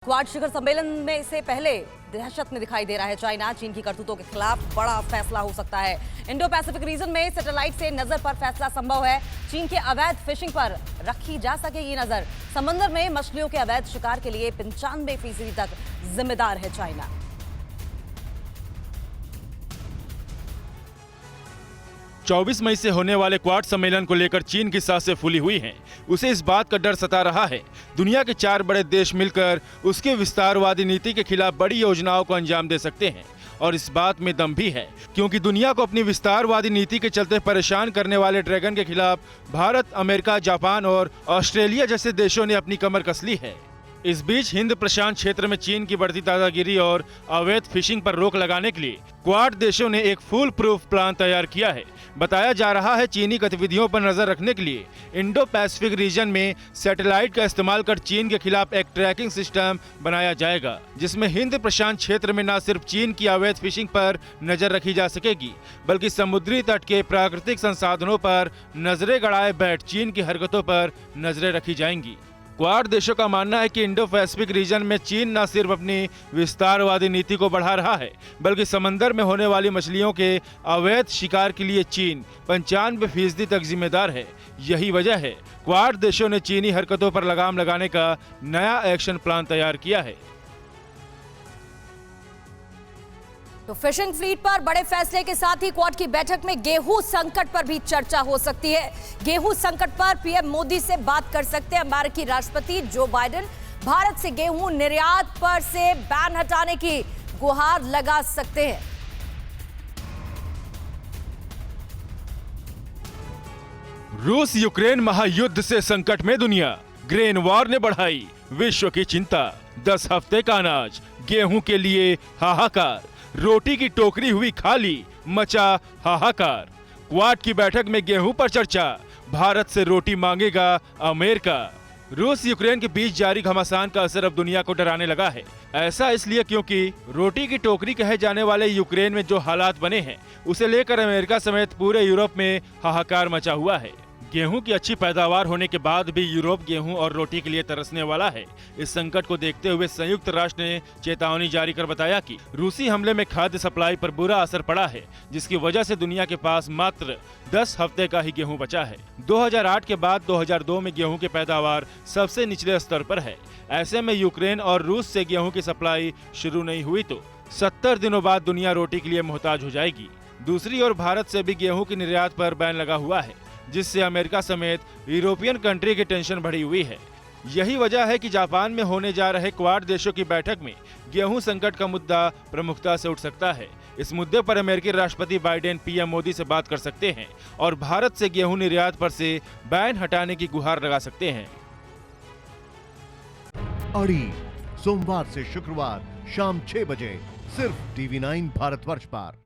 Quad शिखर सम्मेलन में से पहले दहशत में दिखाई दे रहा है चाइना। चीन की करतूतों के खिलाफ बड़ा फैसला हो सकता है। इंडो पैसिफिक रीजन में सैटेलाइट से नजर पर फैसला संभव है। चीन के अवैध फिशिंग पर रखी जा सकेगी नजर। समंदर में मछलियों के अवैध शिकार के लिए 95% तक जिम्मेदार है चाइना। चौबीस मई से होने वाले क्वाड सम्मेलन को लेकर चीन की सांसें फूली हुई हैं। उसे इस बात का डर सता रहा है दुनिया के 4 बड़े देश मिलकर उसके विस्तारवादी नीति के खिलाफ बड़ी योजनाओं को अंजाम दे सकते हैं। और इस बात में दम भी है क्योंकि दुनिया को अपनी विस्तारवादी नीति के चलते परेशान करने वाले ड्रैगन के खिलाफ भारत, अमेरिका, जापान और ऑस्ट्रेलिया जैसे देशों ने अपनी कमर कस ली है। इस बीच हिंद प्रशांत क्षेत्र में चीन की बढ़ती दादागिरी और अवैध फिशिंग पर रोक लगाने के लिए क्वाड देशों ने एक फुल प्रूफ प्लान तैयार किया है। बताया जा रहा है चीनी गतिविधियों पर नजर रखने के लिए इंडो पैसिफिक रीजन में सैटेलाइट का इस्तेमाल कर चीन के खिलाफ एक ट्रैकिंग सिस्टम बनाया जाएगा, जिसमें हिंद प्रशांत क्षेत्र में न सिर्फ चीन की अवैध फिशिंग पर नजर रखी जा सकेगी, बल्कि समुद्री तट के प्राकृतिक संसाधनों पर नजरें गड़ाए बैठ चीन की हरकतों पर नजरें रखी जाएंगी। क्वाड देशों का मानना है कि इंडो पैसिफिक रीजन में चीन न सिर्फ अपनी विस्तारवादी नीति को बढ़ा रहा है, बल्कि समंदर में होने वाली मछलियों के अवैध शिकार के लिए चीन 95% तक जिम्मेदार है। यही वजह है क्वाड देशों ने चीनी हरकतों पर लगाम लगाने का नया एक्शन प्लान तैयार किया है। तो फिशिंग फ्लीट पर बड़े फैसले के साथ ही क्वाड की बैठक में गेहूं संकट पर भी चर्चा हो सकती है। गेहूं संकट पर पीएम मोदी से बात कर सकते हैं अमेरिकी राष्ट्रपति जो बाइडेन। भारत से गेहूं निर्यात पर से बैन हटाने की गुहार लगा सकते हैं। रूस यूक्रेन महायुद्ध से संकट में दुनिया, ग्रेन वॉर ने बढ़ाई विश्व की चिंता। 10 हफ्ते का अनाज, गेहूं के लिए हाहाकार, रोटी की टोकरी हुई खाली, मचा हाहाकार। क्वाड की बैठक में गेहूं पर चर्चा, भारत से रोटी मांगेगा अमेरिका। रूस यूक्रेन के बीच जारी घमासान का असर अब दुनिया को डराने लगा है। ऐसा इसलिए क्योंकि रोटी की टोकरी कहे जाने वाले यूक्रेन में जो हालात बने हैं उसे लेकर अमेरिका समेत पूरे यूरोप में हाहाकार मचा हुआ है। गेहूं की अच्छी पैदावार होने के बाद भी यूरोप गेहूं और रोटी के लिए तरसने वाला है। इस संकट को देखते हुए संयुक्त राष्ट्र ने चेतावनी जारी कर बताया कि रूसी हमले में खाद्य सप्लाई पर बुरा असर पड़ा है, जिसकी वजह से दुनिया के पास मात्र 10 हफ्ते का ही गेहूं बचा है। 2008 के बाद 2002 में गेहूं की पैदावार सबसे निचले स्तर पर है। ऐसे में यूक्रेन और रूस से गेहूं की सप्लाई शुरू नहीं हुई तो 70 दिनों बाद दुनिया रोटी के लिए मोहताज हो जाएगी। दूसरी ओर भारत से भी गेहूं की निर्यात पर बैन लगा हुआ है, जिससे अमेरिका समेत यूरोपियन कंट्री की टेंशन बढ़ी हुई है। यही वजह है कि जापान में होने जा रहे क्वाड देशों की बैठक में गेहूं संकट का मुद्दा प्रमुखता से उठ सकता है। इस मुद्दे पर अमेरिकी राष्ट्रपति बाइडेन पीएम मोदी से बात कर सकते हैं और भारत से गेहूं निर्यात पर से बैन हटाने की गुहार लगा सकते हैं। अड़ी सोमवार से शुक्रवार शाम 6 बजे सिर्फ TV9 भारतवर्ष पर।